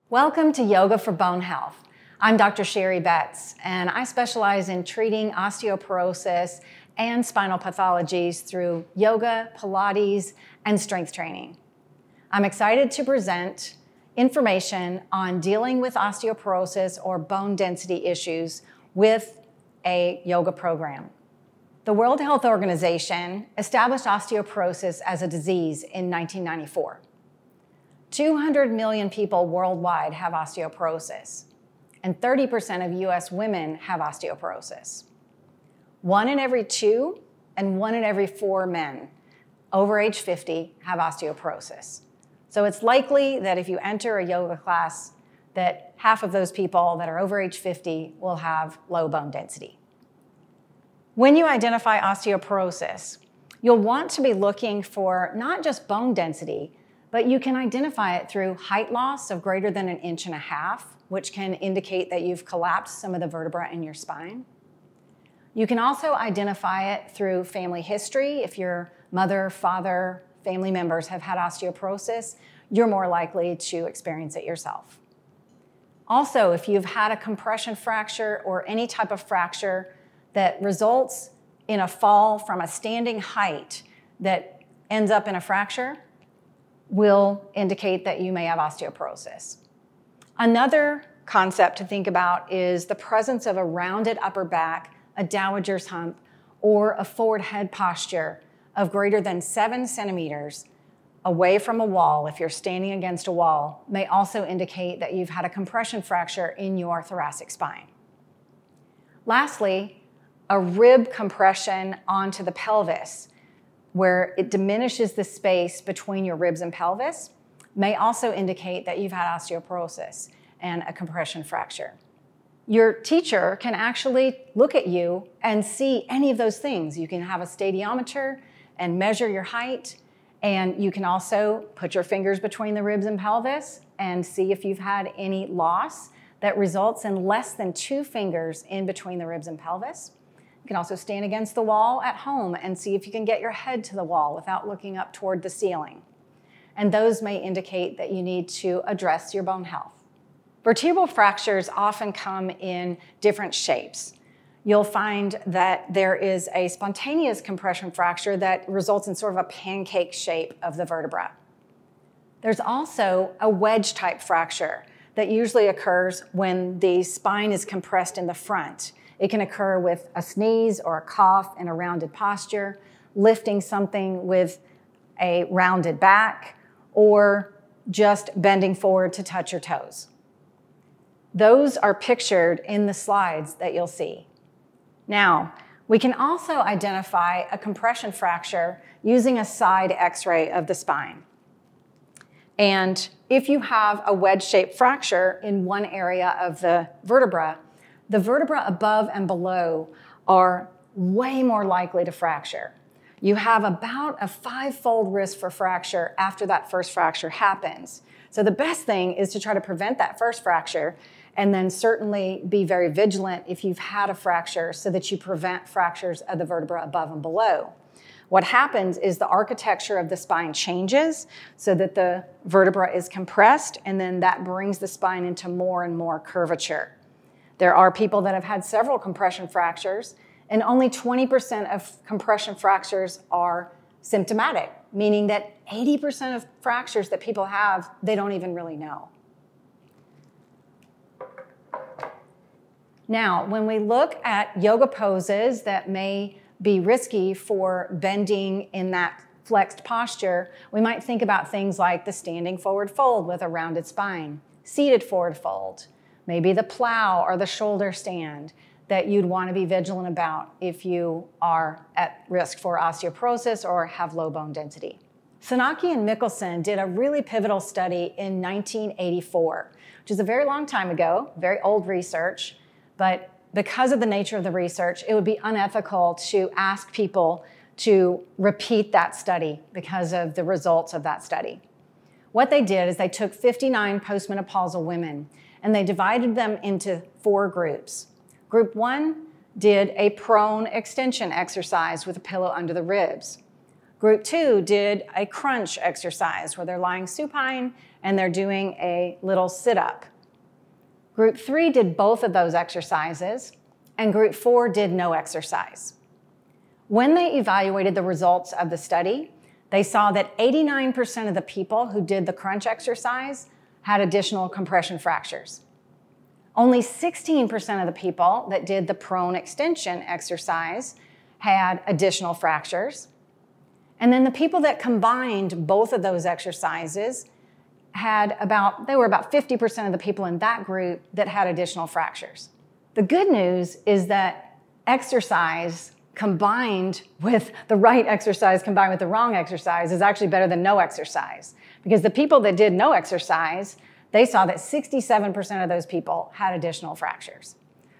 Welcome to Yoga for Bone Health. I'm Dr. Sherri Betz, and I specialize in treating osteoporosis and spinal pathologies through yoga, Pilates, and strength training. I'm excited to present information on dealing with osteoporosis or bone density issues with a yoga program. The World Health Organization established osteoporosis as a disease in 1994. 200 million people worldwide have osteoporosis, and 30% of US women have osteoporosis. 1 in every 2 and 1 in every 4 men over age 50 have osteoporosis. So it's likely that if you enter a yoga class, that half of those people that are over age 50 will have low bone density. When you identify osteoporosis, you'll want to be looking for not just bone density, but you can identify it through height loss of greater than 1.5 inches, which can indicate that you've collapsed some of the vertebrae in your spine. You can also identify it through family history. If your mother, father, family members have had osteoporosis, you're more likely to experience it yourself. Also, if you've had a compression fracture or any type of fracture that results in a fall from a standing height that ends up in a fracture, will indicate that you may have osteoporosis. Another concept to think about is the presence of a rounded upper back, a dowager's hump, or a forward head posture of greater than 7 centimeters away from a wall, if you're standing against a wall, may also indicate that you've had a compression fracture in your thoracic spine. Lastly, a rib compression onto the pelvis, where it diminishes the space between your ribs and pelvis, may also indicate that you've had osteoporosis and a compression fracture. Your teacher can actually look at you and see any of those things. You can have a stadiometer and measure your height, and you can also put your fingers between the ribs and pelvis and see if you've had any loss that results in less than 2 fingers in between the ribs and pelvis. You can also stand against the wall at home and see if you can get your head to the wall without looking up toward the ceiling. And those may indicate that you need to address your bone health. Vertebral fractures often come in different shapes. You'll find that there is a spontaneous compression fracture that results in sort of a pancake shape of the vertebra. There's also a wedge-type fracture that usually occurs when the spine is compressed in the front. It can occur with a sneeze or a cough in a rounded posture, lifting something with a rounded back, or just bending forward to touch your toes. Those are pictured in the slides that you'll see. Now, we can also identify a compression fracture using a side X-ray of the spine. And if you have a wedge-shaped fracture in one area of the vertebra above and below are way more likely to fracture. You have about a 5-fold risk for fracture after that first fracture happens. So the best thing is to try to prevent that first fracture, and then certainly be very vigilant if you've had a fracture so that you prevent fractures of the vertebra above and below. What happens is the architecture of the spine changes so that the vertebra is compressed, and then that brings the spine into more and more curvature. There are people that have had several compression fractures, and only 20% of compression fractures are symptomatic, meaning that 80% of fractures that people have, they don't even really know. Now, when we look at yoga poses that may be risky for bending in that flexed posture, we might think about things like the standing forward fold with a rounded spine, seated forward fold, maybe the plow or the shoulder stand that you'd want to be vigilant about if you are at risk for osteoporosis or have low bone density. Sanaki and Mickelson did a really pivotal study in 1984, which is a very long time ago, very old research, but because of the nature of the research, it would be unethical to ask people to repeat that study because of the results of that study. What they did is they took 59 postmenopausal women and they divided them into 4 groups. Group 1 did a prone extension exercise with a pillow under the ribs. Group 2 did a crunch exercise where they're lying supine and they're doing a little sit-up. Group 3 did both of those exercises, and Group 4 did no exercise. When they evaluated the results of the study, they saw that 89% of the people who did the crunch exercise had additional compression fractures. Only 16% of the people that did the prone extension exercise had additional fractures. And then the people that combined both of those exercises they were about 50% of the people in that group that had additional fractures. The good news is that exercise combined with the right exercise combined with the wrong exercise is actually better than no exercise. Because the people that did no exercise, they saw that 67% of those people had additional fractures.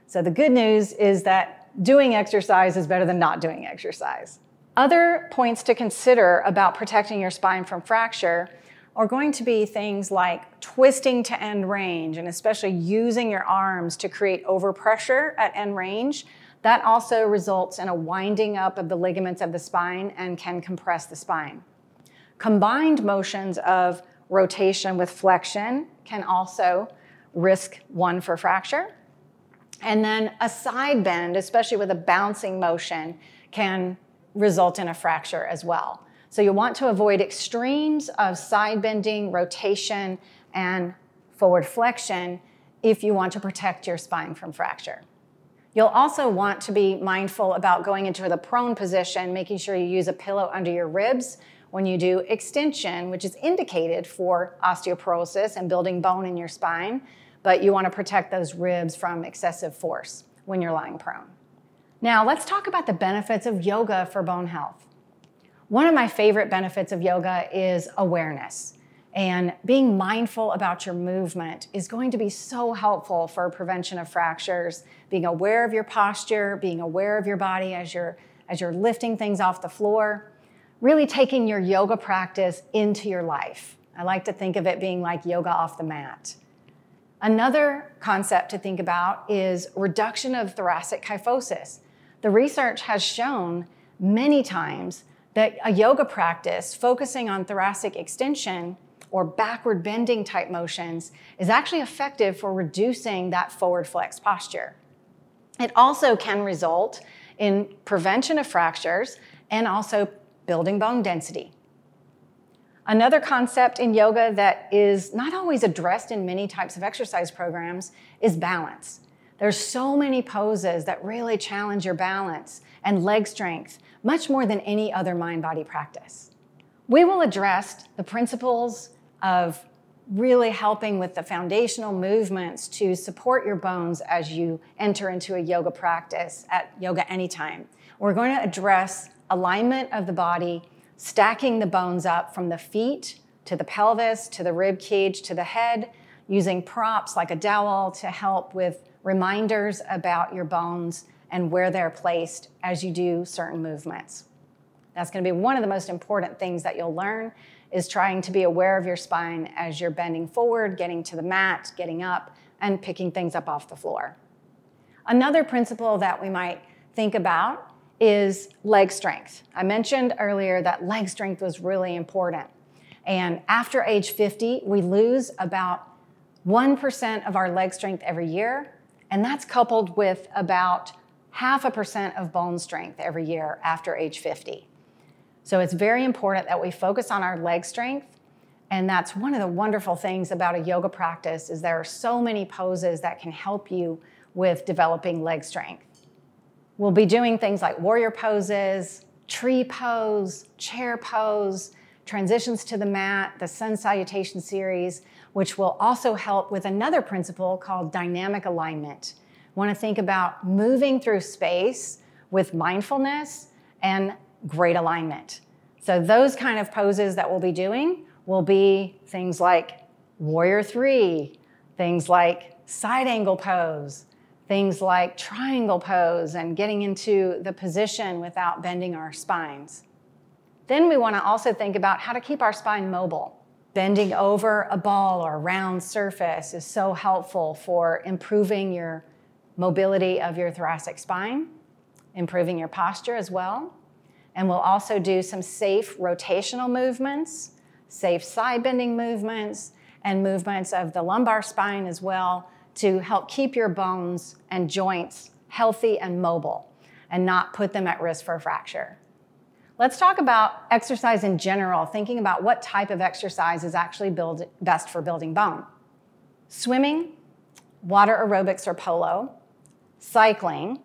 So the good news is that doing exercise is better than not doing exercise. Other points to consider about protecting your spine from fracture are going to be things like twisting to end range, and especially using your arms to create overpressure at end range. That also results in a winding up of the ligaments of the spine and can compress the spine. Combined motions of rotation with flexion can also risk one for fracture. And then a side bend, especially with a bouncing motion, can result in a fracture as well. So you want to avoid extremes of side bending, rotation, and forward flexion if you want to protect your spine from fracture. You'll also want to be mindful about going into the prone position, making sure you use a pillow under your ribs when you do extension, which is indicated for osteoporosis and building bone in your spine, but you want to protect those ribs from excessive force when you're lying prone. Now, let's talk about the benefits of yoga for bone health. One of my favorite benefits of yoga is awareness. And being mindful about your movement is going to be so helpful for prevention of fractures. Being aware of your posture, being aware of your body as you're lifting things off the floor, really taking your yoga practice into your life. I like to think of it being like yoga off the mat. Another concept to think about is reduction of thoracic kyphosis. The research has shown many times that a yoga practice focusing on thoracic extension or backward bending type motions is actually effective for reducing that forward flex posture. It also can result in prevention of fractures and also building bone density. Another concept in yoga that is not always addressed in many types of exercise programs is balance. There's so many poses that really challenge your balance and leg strength, much more than any other mind-body practice. We will address the principles of really helping with the foundational movements to support your bones as you enter into a yoga practice at Yoga Anytime. We're going to address alignment of the body, stacking the bones up from the feet to the pelvis, to the rib cage, to the head, using props like a dowel to help with reminders about your bones and where they're placed as you do certain movements. That's going to be one of the most important things that you'll learn, is trying to be aware of your spine as you're bending forward, getting to the mat, getting up, and picking things up off the floor. Another principle that we might think about is leg strength. I mentioned earlier that leg strength was really important. And after age 50, we lose about 1% of our leg strength every year, and that's coupled with about 0.5% of bone strength every year after age 50. So it's very important that we focus on our leg strength, and that's one of the wonderful things about a yoga practice is there are so many poses that can help you with developing leg strength. We'll be doing things like warrior poses, tree pose, chair pose, transitions to the mat, the sun salutation series, which will also help with another principle called dynamic alignment. Want to think about moving through space with mindfulness and great alignment. So those kind of poses that we'll be doing will be things like warrior 3, things like side angle pose, things like triangle pose, and getting into the position without bending our spines. Then we want to also think about how to keep our spine mobile. Bending over a ball or a round surface is so helpful for improving your mobility of your thoracic spine, improving your posture as well. And we'll also do some safe rotational movements, safe side bending movements, and movements of the lumbar spine as well to help keep your bones and joints healthy and mobile and not put them at risk for fracture. Let's talk about exercise in general, thinking about what type of exercise is actually best for building bone. Swimming, water aerobics or polo, cycling,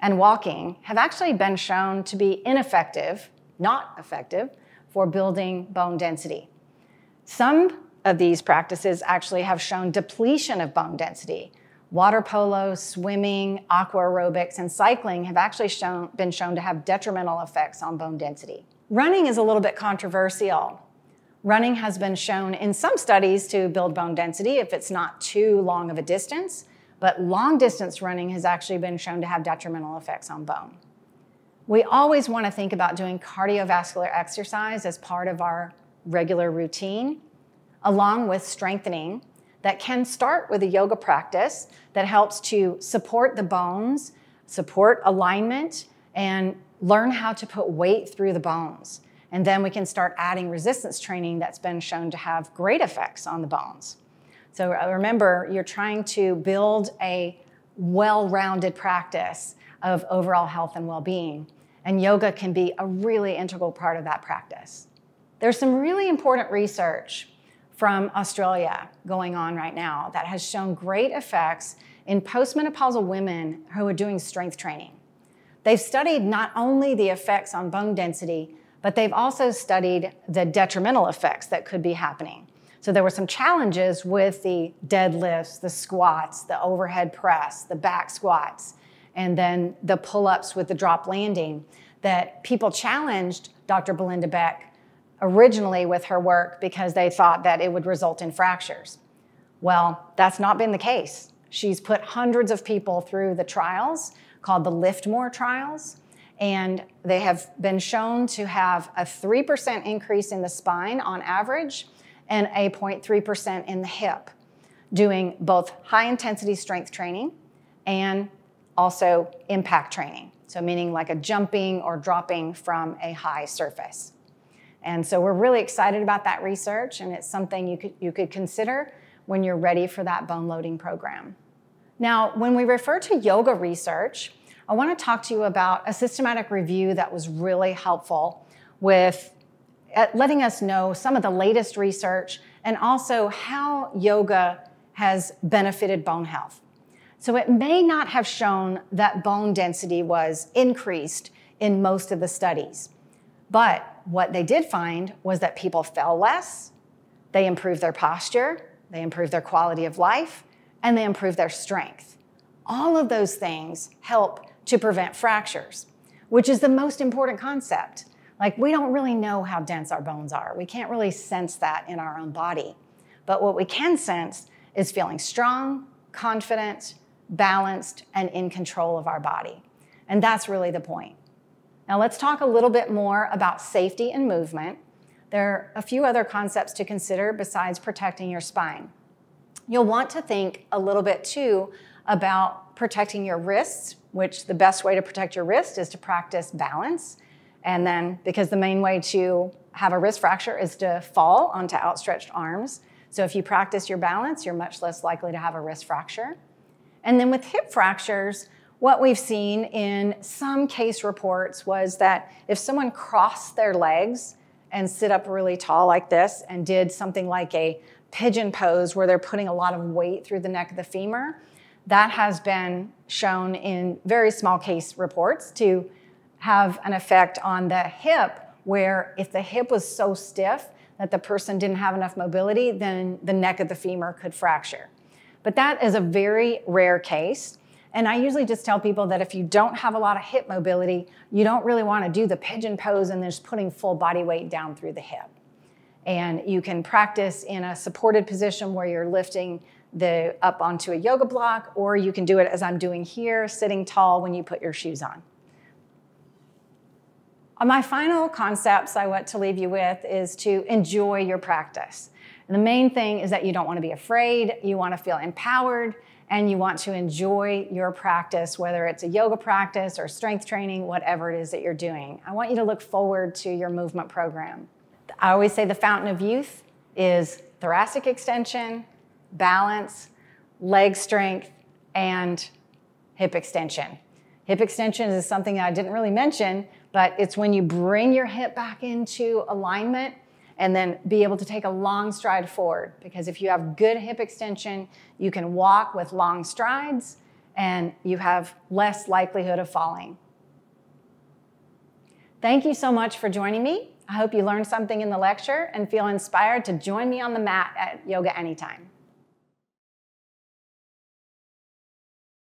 and walking have actually been shown to be ineffective, not effective, for building bone density. Some of these practices actually have shown depletion of bone density. Water polo, swimming, aqua aerobics, and cycling have actually been shown to have detrimental effects on bone density. Running is a little bit controversial. Running has been shown in some studies to build bone density if it's not too long of a distance, but long distance running has actually been shown to have detrimental effects on bone. We always want to think about doing cardiovascular exercise as part of our regular routine, along with strengthening that can start with a yoga practice that helps to support the bones, support alignment, and learn how to put weight through the bones. And then we can start adding resistance training that's been shown to have great effects on the bones. So remember, you're trying to build a well-rounded practice of overall health and well-being, and yoga can be a really integral part of that practice. There's some really important research from Australia going on right now that has shown great effects in postmenopausal women who are doing strength training. They've studied not only the effects on bone density, but they've also studied the detrimental effects that could be happening. So there were some challenges with the deadlifts, the squats, the overhead press, the back squats, and then the pull-ups with the drop landing that people challenged Dr. Belinda Beck originally with her work because they thought that it would result in fractures. Well, that's not been the case. She's put hundreds of people through the trials called the Lift More trials, and they have been shown to have a 3% increase in the spine on average and a 0.3% in the hip, doing both high-intensity strength training and also impact training, so meaning like a jumping or dropping from a high surface. And so we're really excited about that research, and it's something you could consider when you're ready for that bone loading program. Now, when we refer to yoga research, I want to talk to you about a systematic review that was really helpful with letting us know some of the latest research and also how yoga has benefited bone health. So it may not have shown that bone density was increased in most of the studies, but what they did find was that people fell less, they improved their posture, they improved their quality of life, and they improved their strength. All of those things help to prevent fractures, which is the most important concept. Like, we don't really know how dense our bones are. We can't really sense that in our own body. But what we can sense is feeling strong, confident, balanced, and in control of our body. And that's really the point. Now let's talk a little bit more about safety and movement. There are a few other concepts to consider besides protecting your spine. You'll want to think a little bit too about protecting your wrists, which the best way to protect your wrist is to practice balance. And then, because the main way to have a wrist fracture is to fall onto outstretched arms. So if you practice your balance, you're much less likely to have a wrist fracture. And then with hip fractures, what we've seen in some case reports was that if someone crossed their legs and sit up really tall like this and did something like a pigeon pose where they're putting a lot of weight through the neck of the femur, that has been shown in very small case reports to have an effect on the hip, where if the hip was so stiff that the person didn't have enough mobility, then the neck of the femur could fracture. But that is a very rare case. And I usually just tell people that if you don't have a lot of hip mobility, you don't really want to do the pigeon pose and then just putting full body weight down through the hip. And you can practice in a supported position where you're lifting up onto a yoga block, or you can do it as I'm doing here, sitting tall when you put your shoes on. My final concepts I want to leave you with is to enjoy your practice. And the main thing is that you don't want to be afraid, you want to feel empowered, and you want to enjoy your practice, whether it's a yoga practice or strength training, whatever it is that you're doing. I want you to look forward to your movement program. I always say the fountain of youth is thoracic extension, balance, leg strength, and hip extension. Hip extension is something that I didn't really mention, but it's when you bring your hip back into alignment and then be able to take a long stride forward. Because if you have good hip extension, you can walk with long strides and you have less likelihood of falling. Thank you so much for joining me. I hope you learned something in the lecture and feel inspired to join me on the mat at Yoga Anytime.